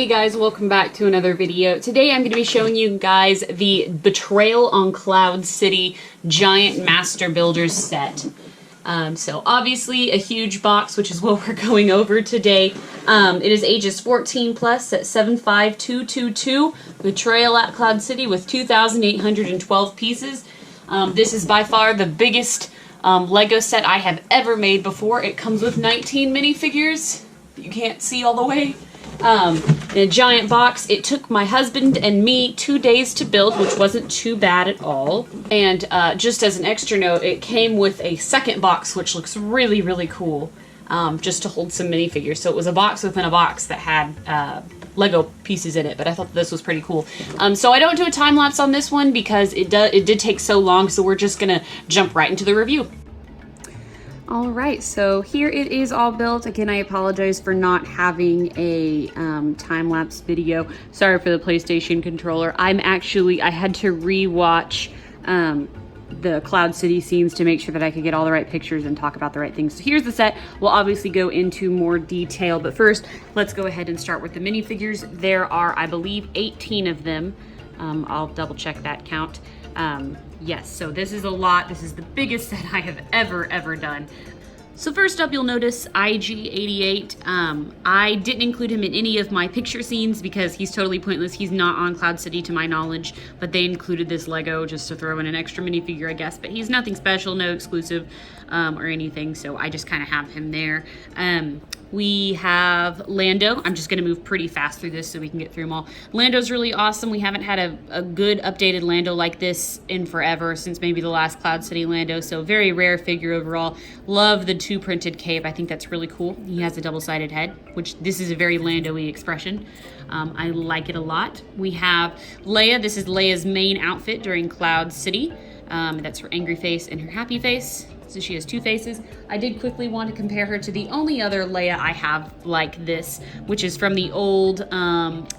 Hey guys, welcome back to another video. Today I'm going to be showing you guys the Betrayal on Cloud City Giant Master Builders set. So obviously a huge box, which is what we're going over today. It is ages 14 plus at 75222. Betrayal at Cloud City with 2,812 pieces. This is by far the biggest Lego set I have ever made before. It comes with 19 minifigures. You can't see all the way. In a giant box. It took my husband and me 2 days to build, which wasn't too bad at all. And just as an extra note, it came with a second box, which looks really, really cool, just to hold some minifigures. So it was a box within a box that had Lego pieces in it, but I thought this was pretty cool. So I don't do a time lapse on this one because it did take so long, so we're just gonna jump right into the review. Alright, so here it is all built. Again, I apologize for not having a time-lapse video. Sorry for the PlayStation controller. I had to re-watch the Cloud City scenes to make sure that I could get all the right pictures and talk about the right things. So here's the set. We'll obviously go into more detail, but first, let's go ahead and start with the minifigures. There are, I believe, 18 of them. I'll double check that count. Yes, so this is a lot. This is the biggest set I have ever done. So first up, you'll notice IG88. I didn't include him in any of my picture scenes because he's totally pointless. He's not on Cloud City to my knowledge, but they included this Lego just to throw in an extra minifigure, I guess. But he's nothing special, no exclusive or anything, so I just kind of have him there. We have Lando. I'm just going to move pretty fast through this so we can get through them all. Lando's really awesome. We haven't had a good updated Lando like this in forever, since maybe the last Cloud City Lando, so very rare figure overall. Love the 2 printed cape. I think that's really cool. He has a double-sided head, which this is a very Lando-y expression. I like it a lot. We have Leia. This is Leia's main outfit during Cloud City. That's her angry face and her happy face. So she has 2 faces. I did quickly want to compare her to the only other Leia I have like this, which is from the old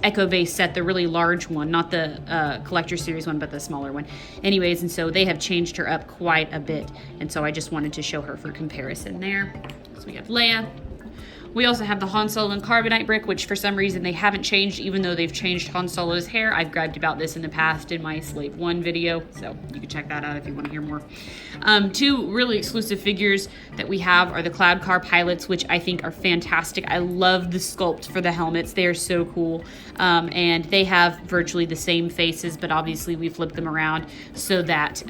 Echo Base set, the really large one, not the Collector Series one, but the smaller one. Anyways, and so they have changed her up quite a bit, and so I just wanted to show her for comparison there. So we have Leia. We also have the Han Solo and Carbonite brick, which for some reason they haven't changed, even though they've changed Han Solo's hair. I've bragged about this in the past in my Slave 1 video, so you can check that out if you want to hear more. 2 really exclusive figures that we have are the Cloud Car pilots, which I think are fantastic. I love the sculpt for the helmets. They are so cool. And they have virtually the same faces, but obviously we flipped them around so that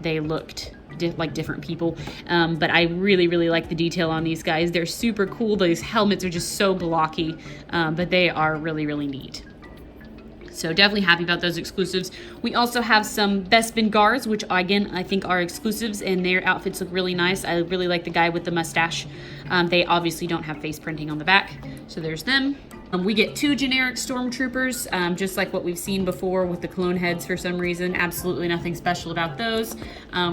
they looked like different people, but I really like the detail on these guys. They're super cool. These helmets are just so blocky, but they are really neat. So definitely happy about those exclusives. We also have some Bespin Guards, which again I think are exclusives, and their outfits look really nice. I really like the guy with the mustache. They obviously don't have face printing on the back, so there's them. We get 2 generic stormtroopers, just like what we've seen before with the clone heads for some reason. Absolutely nothing special about those.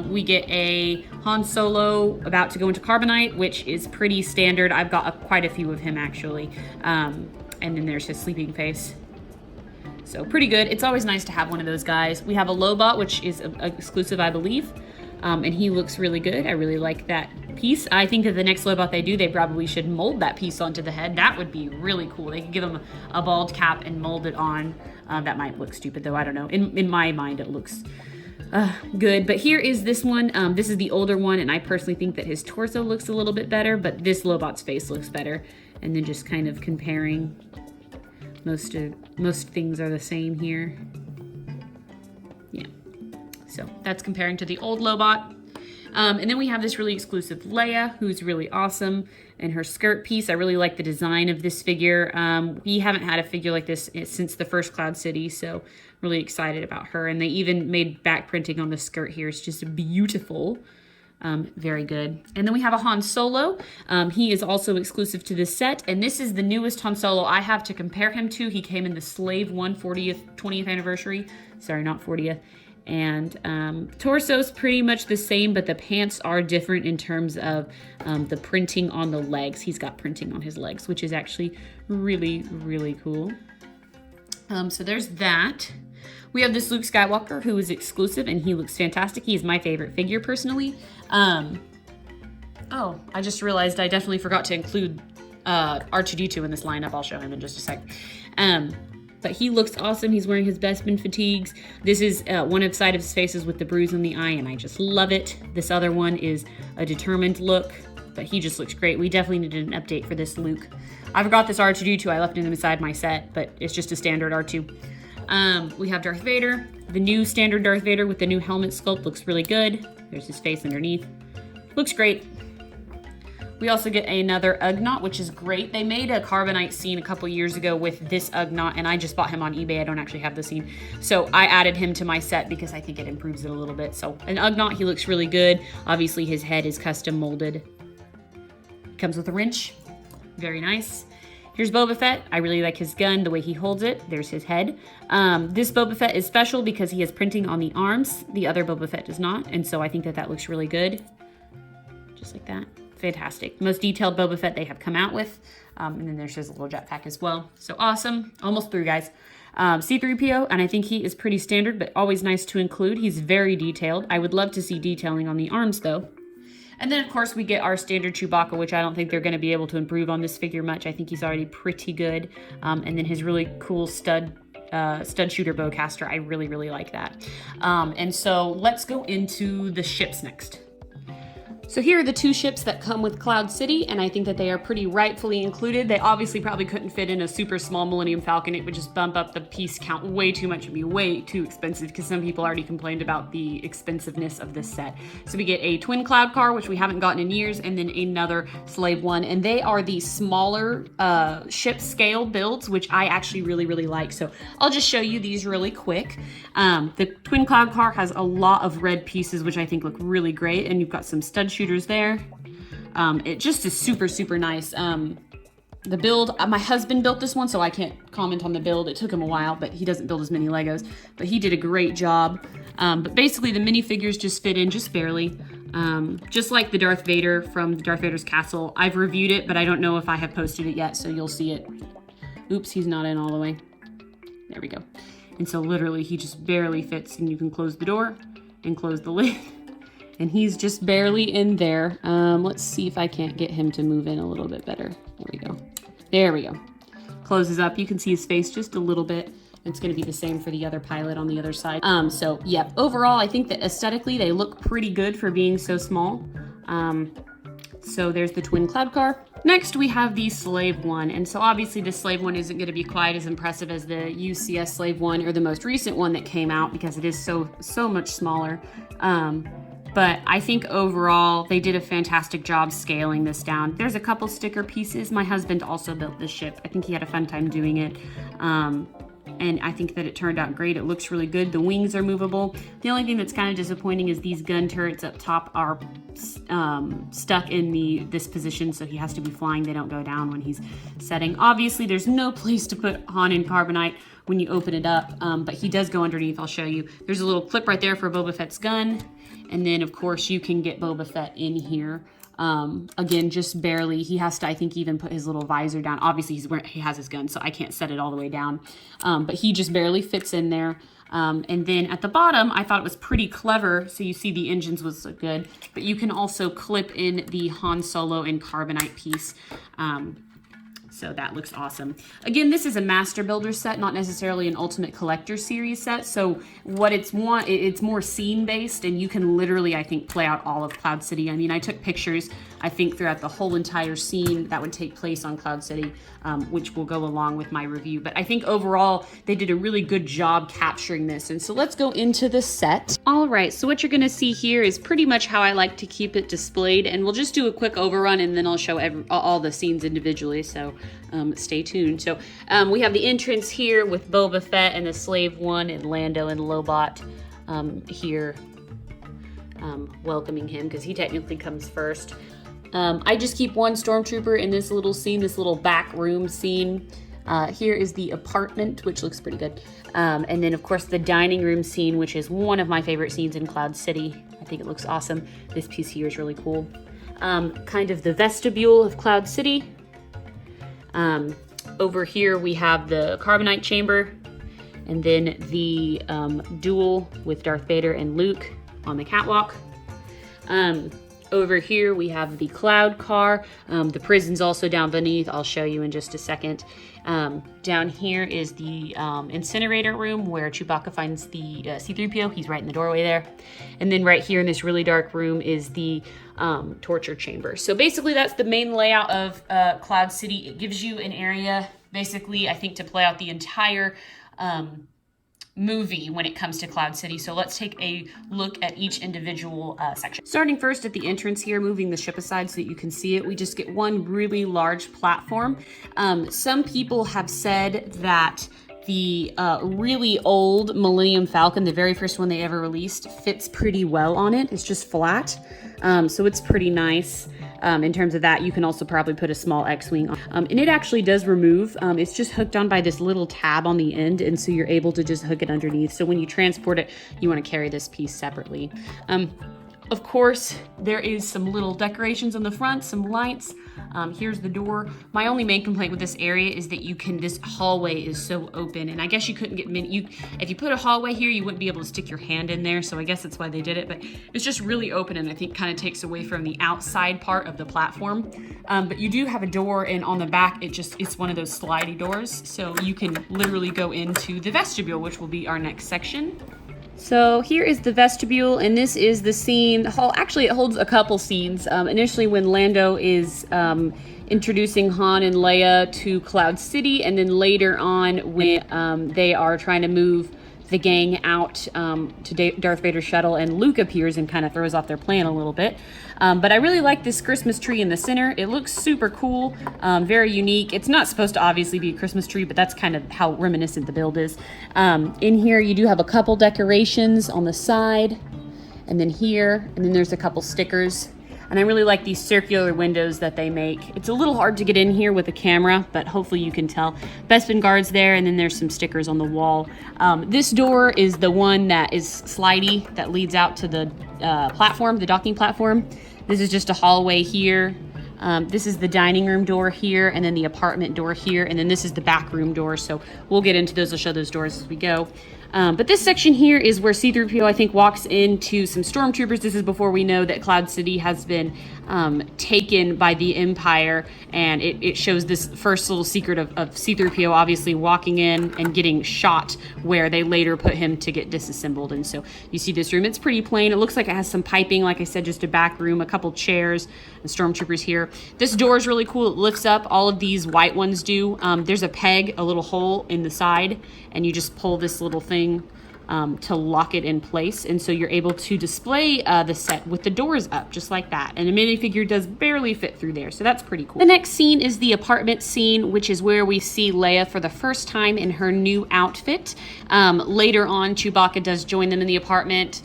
We get a Han Solo about to go into Carbonite, which is pretty standard. I've got quite a few of him actually. And then there's his sleeping face. So pretty good. It's always nice to have one of those guys. We have a Lobot, which is exclusive, I believe. And he looks really good. I really like that piece. I think that the next Lobot they do, they probably should mold that piece onto the head. That would be really cool. They could give him a bald cap and mold it on. That might look stupid though, I don't know. In my mind it looks good. But here is this one. This is the older one, and I personally think that his torso looks a little bit better, but this Lobot's face looks better. And then just kind of comparing, most things are the same here. Yeah. So that's comparing to the old Lobot. And then we have this really exclusive Leia, who's really awesome, and her skirt piece. I really like the design of this figure. We haven't had a figure like this since the first Cloud City, so really excited about her. And they even made back printing on the skirt here. It's just beautiful. Very good. And then we have a Han Solo. He is also exclusive to this set, and this is the newest Han Solo I have to compare him to. He came in the Slave 1 20th anniversary. Sorry, not 40th. And torso's pretty much the same, but the pants are different in terms of the printing on the legs. He's got printing on his legs, which is actually really cool. So there's that. We have this Luke Skywalker, who is exclusive, and he looks fantastic. He's my favorite figure, personally. Oh, I just realized I definitely forgot to include R2-D2 in this lineup. I'll show him in just a sec. But he looks awesome. He's wearing his Bespin fatigues. This is one side of his face is with the bruise on the eye, and I just love it. This other one is a determined look, but he just looks great. We definitely needed an update for this Luke. I forgot this R2-D2. I left him inside my set, but it's just a standard R2. We have Darth Vader. The new standard Darth Vader with the new helmet sculpt looks really good. There's his face underneath. Looks great. We also get another Ugnaught, which is great. They made a Carbonite scene a couple years ago with this Ugnaught, and I just bought him on eBay. I don't actually have the scene. So I added him to my set because I think it improves it a little bit. So an Ugnaught, he looks really good. Obviously his head is custom molded. Comes with a wrench. Very nice. Here's Boba Fett. I really like his gun, the way he holds it. There's his head. This Boba Fett is special because he has printing on the arms. The other Boba Fett does not, and so I think that that looks really good. Just like that. Fantastic. Most detailed Boba Fett they have come out with. And then there's his little jetpack as well. So awesome. Almost through, guys. C-3PO, and I think he is pretty standard, but always nice to include. He's very detailed. I would love to see detailing on the arms, though. And then, of course, we get our standard Chewbacca, which I don't think they're going to be able to improve on this figure much. I think he's already pretty good. And then his really cool stud shooter bowcaster. I really, really like that. And so let's go into the ships next. So here are the two ships that come with Cloud City, and I think that they are pretty rightfully included. They obviously probably couldn't fit in a super small Millennium Falcon. It would just bump up the piece count way too much and be way too expensive because some people already complained about the expensiveness of this set. So we get a twin Cloud Car, which we haven't gotten in years, and then another Slave One, and they are the smaller ship scale builds, which I actually really, really like. So I'll just show you these really quick. The twin Cloud Car has a lot of red pieces, which I think look really great, and you've got some stud shooters there. It just is super, super nice. The build, my husband built this one, so I can't comment on the build. It took him a while, but he doesn't build as many Legos, but he did a great job. But basically the minifigures just fit in just barely. Just like the Darth Vader from the Darth Vader's castle. I've reviewed it, but I don't know if I have posted it yet, so you'll see it. Oops, he's not in all the way. There we go. And so literally he just barely fits, and you can close the door and close the lid. And he's just barely in there. Let's see if I can't get him to move in a little bit better. There we go. There we go. Closes up. You can see his face just a little bit. It's going to be the same for the other pilot on the other side. So yeah, overall, I think that aesthetically they look pretty good for being so small. So there's the twin Cloud Car. Next, we have the Slave One. And so obviously the Slave One isn't going to be quite as impressive as the UCS Slave One or the most recent one that came out because it is so much smaller. But I think overall, they did a fantastic job scaling this down. There's a couple sticker pieces. My husband also built this ship. I think he had a fun time doing it. And I think that it turned out great. It looks really good. The wings are movable. The only thing that's kind of disappointing is these gun turrets up top are stuck in this position, so he has to be flying. They don't go down when he's setting. Obviously, there's no place to put Han in Carbonite when you open it up, but he does go underneath. I'll show you. There's a little clip right there for Boba Fett's gun. And then, of course, you can get Boba Fett in here. Again, just barely. He has to, I think, even put his little visor down. Obviously, he has his gun, so I can't set it all the way down. But he just barely fits in there. And then at the bottom, I thought it was pretty clever. So you see the engines was so good. But you can also clip in the Han Solo and Carbonite piece. So that looks awesome. Again, this is a Master Builder set, not necessarily an Ultimate Collector Series set. So what it's more scene-based, and you can literally, I think, play out all of Cloud City. I mean, I took pictures, I think, throughout the whole entire scene that would take place on Cloud City, which will go along with my review. But I think overall, they did a really good job capturing this. And so let's go into the set. All right, so what you're gonna see here is pretty much how I like to keep it displayed. And we'll just do a quick overrun, and then I'll show all the scenes individually. So stay tuned. So we have the entrance here with Boba Fett and the Slave One and Lando and Lobot here welcoming him because he technically comes first. I just keep one stormtrooper in this little scene, this little back room scene. Here is the apartment, which looks pretty good. And then, of course, the dining room scene, which is one of my favorite scenes in Cloud City. I think it looks awesome. This piece here is really cool. Kind of the vestibule of Cloud City. Over here we have the Carbonite Chamber, and then the duel with Darth Vader and Luke on the catwalk. Over here we have the cloud car. The prison's also down beneath. I'll show you in just a second. Down here is the incinerator room where Chewbacca finds the C-3PO. He's right in the doorway there. And then right here in this really dark room is the torture chamber. So basically that's the main layout of Cloud City. It gives you an area, basically, I think, to play out the entire movie when it comes to Cloud City. So let's take a look at each individual section. Starting first at the entrance here, moving the ship aside so that you can see it, we just get one really large platform. Some people have said that the really old Millennium Falcon, the very first one they ever released, fits pretty well on it. It's just flat, so it's pretty nice. In terms of that, you can also probably put a small X-Wing on. And it actually does remove. It's just hooked on by this little tab on the end, and so you're able to just hook it underneath. So when you transport it, you want to carry this piece separately. Of course, there is some little decorations on the front, some lights. Here's the door. My only main complaint with this area is that this hallway is so open, and I guess you couldn't get if you put a hallway here, you wouldn't be able to stick your hand in there, so I guess that's why they did it, but it's just really open, and I think kind of takes away from the outside part of the platform. But you do have a door, and on the back, it's one of those slidey doors, so you can literally go into the vestibule, which will be our next section. So here is the vestibule, and this is the scene. Actually, it holds a couple scenes. Initially, when Lando is introducing Han and Leia to Cloud City, and then later on when they are trying to move the gang out to Darth Vader's shuttle, and Luke appears and kind of throws off their plan a little bit. But I really like this Christmas tree in the center. It looks super cool, very unique. It's not supposed to obviously be a Christmas tree, but that's kind of how reminiscent the build is. In here, you do have a couple decorations on the side, and then here, and then there's a couple stickers. And I really like these circular windows that they make. It's a little hard to get in here with a camera, but hopefully you can tell. Bespin guards there, and then there's some stickers on the wall. This door is the one that is slidey, that leads out to the platform, the docking platform. This is just a hallway here. This is the dining room door here, and then the apartment door here, and then this is the back room door, so we'll get into those. I'll show those doors as we go. But this section here is where C-3PO, I think, walks into some stormtroopers. This is before we know that Cloud City has been taken by the Empire, and it shows this first little secret of C-3PO obviously walking in and getting shot, where they later put him to get disassembled. And so you see this room. It's pretty plain. It looks like it has some piping, like I said, just a back room, a couple chairs, and stormtroopers here. This door is really cool. It lifts up. All of these white ones do. There's a peg, a little hole in the side, and you just pull this little thing to lock it in place, and so you're able to display the set with the doors up just like that, and a minifigure does barely fit through there, so that's pretty cool. The next scene is the apartment scene, which is where we see Leia for the first time in her new outfit. Later on, Chewbacca does join them in the apartment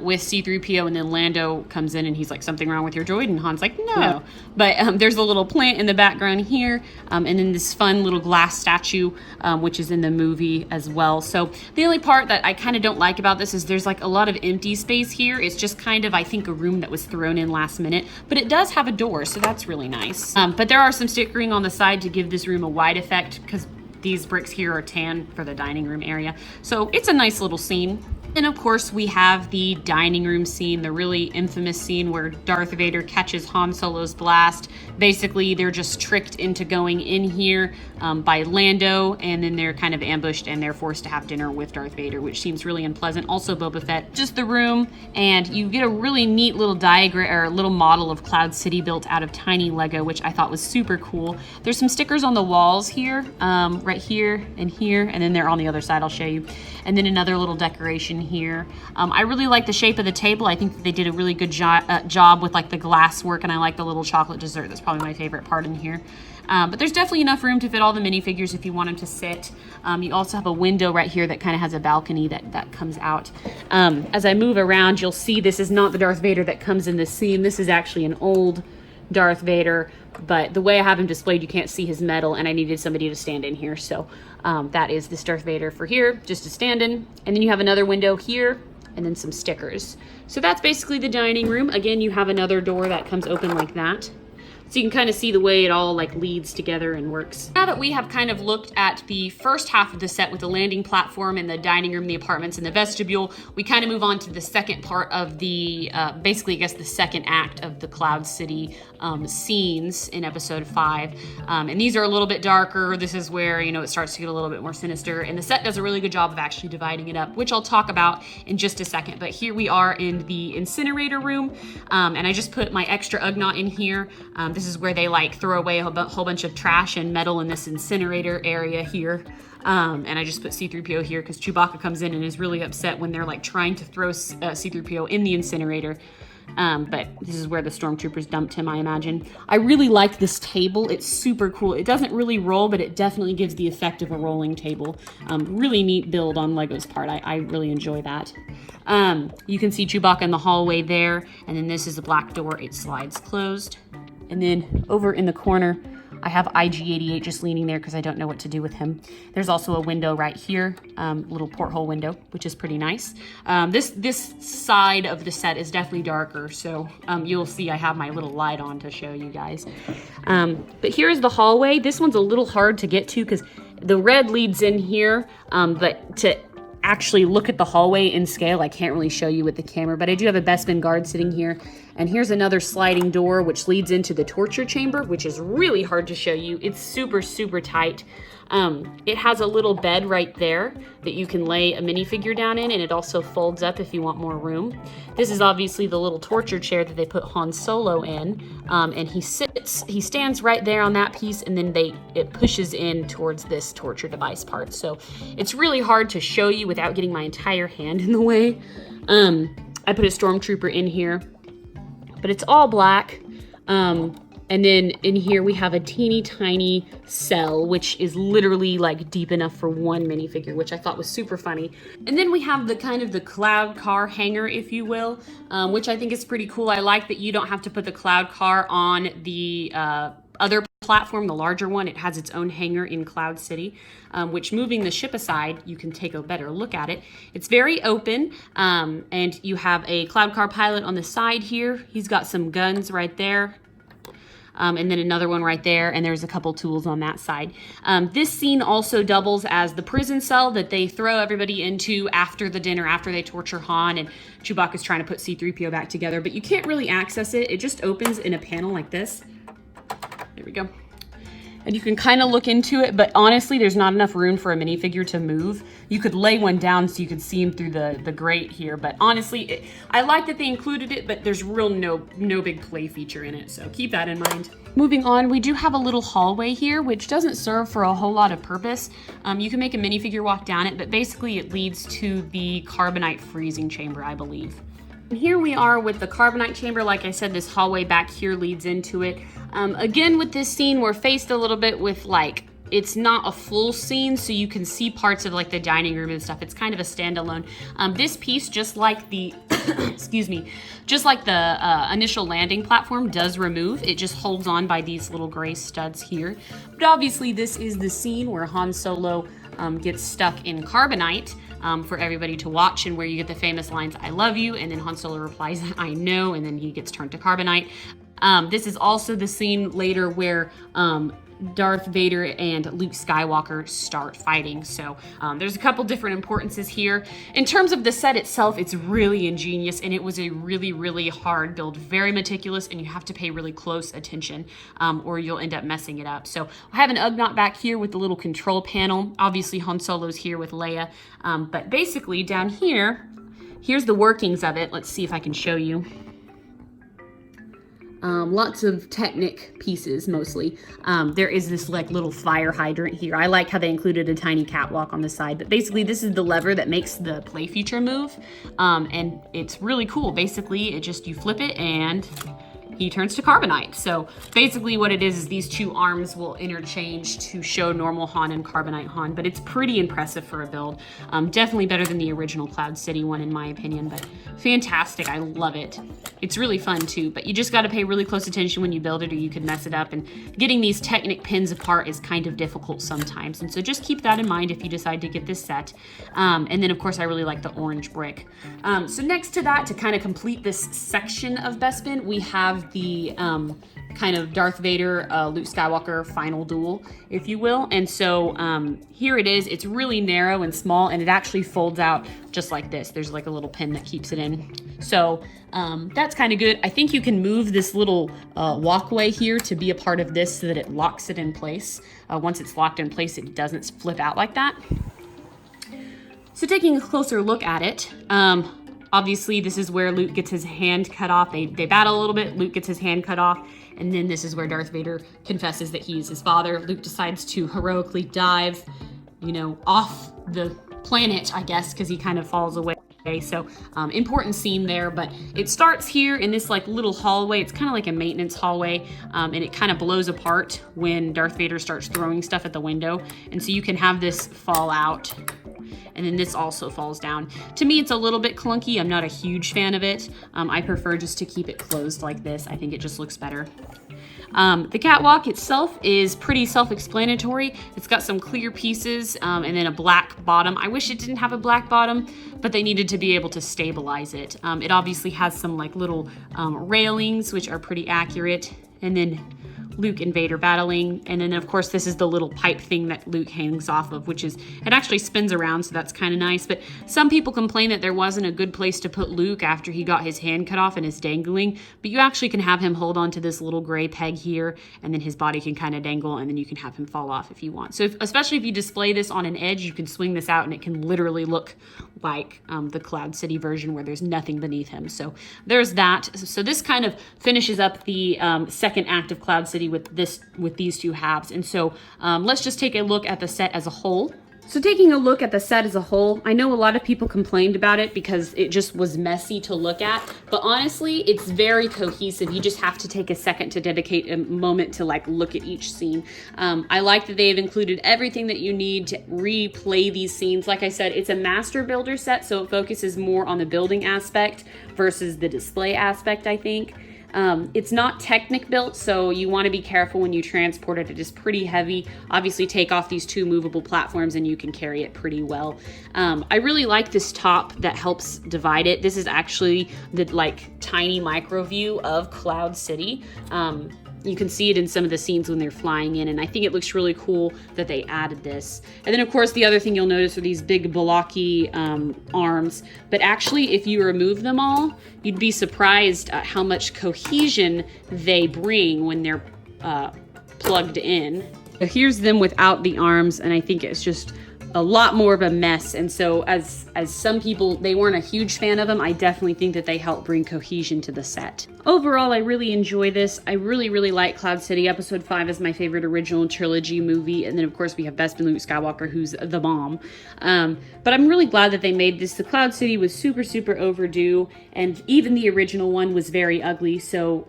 with C-3PO, and then Lando comes in and he's like, something wrong with your droid? And Han's like, no. But there's a little plant in the background here, and then this fun little glass statue, which is in the movie as well. So the only part that I kind of don't like about this is there's like a lot of empty space here. It's just kind of, I think, a room that was thrown in last minute, but it does have a door, so that's really nice. But there are some stickering on the side to give this room a wide effect, because these bricks here are tan for the dining room area. So it's a nice little scene. And of course, we have the dining room scene, the really infamous scene where Darth Vader catches Han Solo's blast. Basically, they're just tricked into going in here by Lando, and then they're kind of ambushed and they're forced to have dinner with Darth Vader, which seems really unpleasant. Also Boba Fett. Just the room, and you get a really neat little diagram, or a little model of Cloud City built out of tiny Lego, which I thought was super cool. There's some stickers on the walls here, right here, and then they're on the other side. I'll show you. And then another little decoration here. I really like the shape of the table. I think that they did a really good job with like the glass work, and I like the little chocolate dessert. That's probably my favorite part in here. But there's definitely enough room to fit all the minifigures if you want them to sit. You also have a window right here that kind of has a balcony that comes out. As I move around, you'll see this is not the Darth Vader that comes in this scene. This is actually an old Darth Vader, but the way I have him displayed, you can't see his metal, and I needed somebody to stand in here. So that is this Darth Vader for here, just to stand in. And then you have another window here, and then some stickers. So that's basically the dining room. Again, you have another door that comes open like that. So you can kind of see the way it all like leads together and works. Now that we have kind of looked at the first half of the set with the landing platform and the dining room, the apartments, and the vestibule, we kind of move on to the second part of the, basically I guess the second act of the Cloud City scenes in episode 5. And these are a little bit darker. This is where, you know, it starts to get a little bit more sinister. And the set does a really good job of actually dividing it up, which I'll talk about in just a second. But here we are in the incinerator room. And I just put my extra Ugnaught in here. This is where they like throw away a whole bunch of trash and metal in this incinerator area here. And I just put C-3PO here because Chewbacca comes in and is really upset when they're like trying to throw C-3PO in the incinerator. But this is where the stormtroopers dumped him, I imagine. I really like this table. It's super cool. It doesn't really roll, but it definitely gives the effect of a rolling table. Really neat build on Lego's part. I really enjoy that. You can see Chewbacca in the hallway there, and then this is the black door. It slides closed. And then over in the corner, I have IG-88 just leaning there because I don't know what to do with him. There's also a window right here, little porthole window, which is pretty nice. This side of the set is definitely darker, so you'll see I have my little light on to show you guys. But here's the hallway. This one's a little hard to get to because the red leads in here, but to actually look at the hallway in scale, I can't really show you with the camera, but I do have a Bespin guard sitting here. And here's another sliding door which leads into the torture chamber, which is really hard to show you. It's super, super tight. It has a little bed right there that you can lay a minifigure down in, and it also folds up if you want more room. This is obviously the little torture chair that they put Han Solo in, and he stands right there on that piece, and then it pushes in towards this torture device part. So it's really hard to show you without getting my entire hand in the way. I put a stormtrooper in here, but it's all black. And then in here we have a teeny tiny cell, which is literally like deep enough for one minifigure, which I thought was super funny. And then we have the kind of the cloud car hanger, if you will, which I think is pretty cool. I like that you don't have to put the cloud car on the other platform, the larger one. It has its own hangar in Cloud City, which, moving the ship aside, you can take a better look at it. It's very open, and you have a cloud car pilot on the side here. He's got some guns right there. And then another one right there, and there's a couple tools on that side. This scene also doubles as the prison cell that they throw everybody into after the dinner, after they torture Han, and Chewbacca's trying to put C-3PO back together, but you can't really access it. It just opens in a panel like this. There we go. And you can kind of look into it, but honestly, there's not enough room for a minifigure to move. You could lay one down so you could see him through the grate here, but honestly, I like that they included it, but there's no big play feature in it, so keep that in mind. Moving on, we do have a little hallway here, which doesn't serve for a whole lot of purpose. You can make a minifigure walk down it, but basically it leads to the Carbonite freezing chamber, I believe. And here we are with the Carbonite Chamber. Like I said, this hallway back here leads into it. Again, with this scene, we're faced a little bit with, like, it's not a full scene, so you can see parts of, like, the dining room and stuff. It's kind of a standalone. This piece, just like the, excuse me, just like the initial landing platform, does remove. It just holds on by these little gray studs here. But obviously, this is the scene where Han Solo gets stuck in Carbonite. For everybody to watch, and where you get the famous lines, "I love you," and then Han Solo replies, "I know," and then he gets turned to Carbonite. This is also the scene later where Darth Vader and Luke Skywalker start fighting. So there's a couple different importances here. In terms of the set itself, it's really ingenious, and it was a really, really hard build, very meticulous, and you have to pay really close attention or you'll end up messing it up. So I have an Ugnaught back here with the little control panel. Obviously Han Solo's here with Leia, but basically down here, here's the workings of it. Let's see if I can show you. Lots of Technic pieces, mostly. There is this like little fire hydrant here. I like how they included a tiny catwalk on the side, but basically this is the lever that makes the play feature move, and it's really cool. Basically, you flip it and he turns to Carbonite. So basically what it is these two arms will interchange to show normal Han and Carbonite Han, but it's pretty impressive for a build. Definitely better than the original Cloud City one in my opinion, but fantastic. I love it. It's really fun too, but you just got to pay really close attention when you build it or you could mess it up, and getting these Technic pins apart is kind of difficult sometimes, and so just keep that in mind if you decide to get this set. And then of course I really like the orange brick. So next to that, to kind of complete this section of Bespin, we have the kind of Darth Vader, Luke Skywalker final duel, if you will. And so here it is. It's really narrow and small, and it actually folds out just like this. There's like a little pin that keeps it in. So that's kind of good. I think you can move this little walkway here to be a part of this so that it locks it in place. Once it's locked in place, it doesn't flip out like that. So taking a closer look at it, obviously this is where Luke gets his hand cut off. They battle a little bit, Luke gets his hand cut off, and then this is where Darth Vader confesses that he's his father. Luke decides to heroically dive, you know, off the planet, I guess, because he kind of falls away. So important scene there, but it starts here in this like little hallway. It's kind of like a maintenance hallway, and it kind of blows apart when Darth Vader starts throwing stuff at the window. And so you can have this fall out, and then this also falls down. To me, it's a little bit clunky. I'm not a huge fan of it. I prefer just to keep it closed like this. I think it just looks better. The catwalk itself is pretty self-explanatory. It's got some clear pieces and then a black bottom. I wish it didn't have a black bottom, but they needed to be able to stabilize it. It obviously has some like little railings, which are pretty accurate, and then Luke and Vader battling, and then of course this is the little pipe thing that Luke hangs off of, which is, it actually spins around, so that's kind of nice. But some people complain that there wasn't a good place to put Luke after he got his hand cut off and is dangling, but you actually can have him hold on to this little gray peg here, and then his body can kind of dangle, and then you can have him fall off if you want. So especially if you display this on an edge, you can swing this out and it can literally look like the Cloud City version where there's nothing beneath him. So there's that. So this kind of finishes up the second act of Cloud City with these two halves. And so let's just take a look at the set as a whole. So taking a look at the set as a whole, I know a lot of people complained about it because it just was messy to look at, but honestly, it's very cohesive. You just have to take a second to dedicate a moment to like look at each scene. I like that they've included everything that you need to replay these scenes. Like I said, it's a master builder set, so it focuses more on the building aspect versus the display aspect, I think. It's not Technic built, so you want to be careful when you transport it. It is pretty heavy. Obviously take off these two movable platforms and you can carry it pretty well. I really like this top that helps divide it. This is actually the like tiny micro view of Cloud City. You can see it in some of the scenes when they're flying in, and I think it looks really cool that they added this. And then of course the other thing you'll notice are these big blocky arms, but actually if you remove them all, you'd be surprised at how much cohesion they bring when they're plugged in. So here's them without the arms, and I think it's just a lot more of a mess. And so as some people, they weren't a huge fan of them, I definitely think that they help bring cohesion to the set. Overall, I really enjoy this. I really like Cloud City. Episode 5 is my favorite original trilogy movie. And then of course we have Bespin Luke Skywalker, who's the bomb. But I'm really glad that they made this. The Cloud City was super overdue, and even the original one was very ugly. So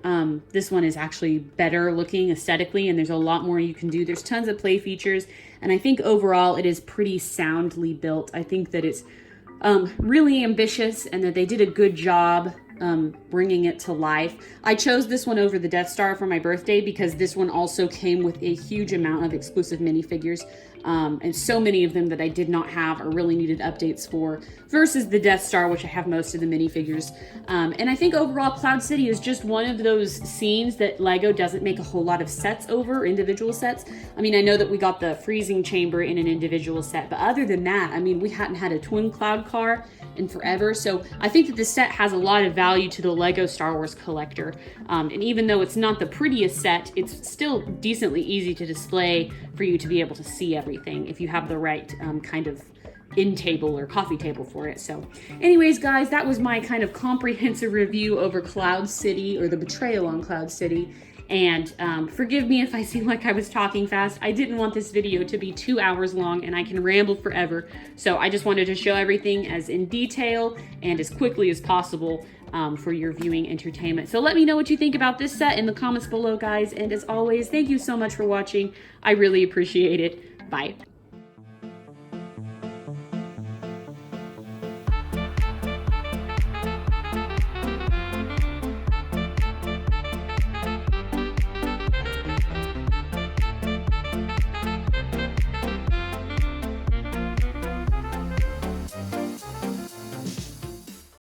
this one is actually better looking aesthetically, and there's a lot more you can do. There's tons of play features, and I think overall it is pretty soundly built. I think that it's really ambitious and that they did a good job bringing it to life. I chose this one over the Death Star for my birthday because this one also came with a huge amount of exclusive minifigures, and so many of them that I did not have or really needed updates for, versus the Death Star, which I have most of the minifigures. And I think overall Cloud City is just one of those scenes that LEGO doesn't make a whole lot of sets over, individual sets. I mean, I know that we got the freezing chamber in an individual set, but other than that, I mean, we hadn't had a twin cloud car in forever. So I think that this set has a lot of value to the LEGO Star Wars collector. And even though it's not the prettiest set, it's still decently easy to display for you to be able to see everything if you have the right kind of end table or coffee table for it. So anyways, guys, that was my kind of comprehensive review over Cloud City, or the Betrayal on Cloud City. And forgive me if I seem like I was talking fast. I didn't want this video to be 2 hours long, and I can ramble forever. So I just wanted to show everything as in detail and as quickly as possible for your viewing entertainment. So let me know what you think about this set in the comments below, guys. And as always, thank you so much for watching. I really appreciate it. Bye.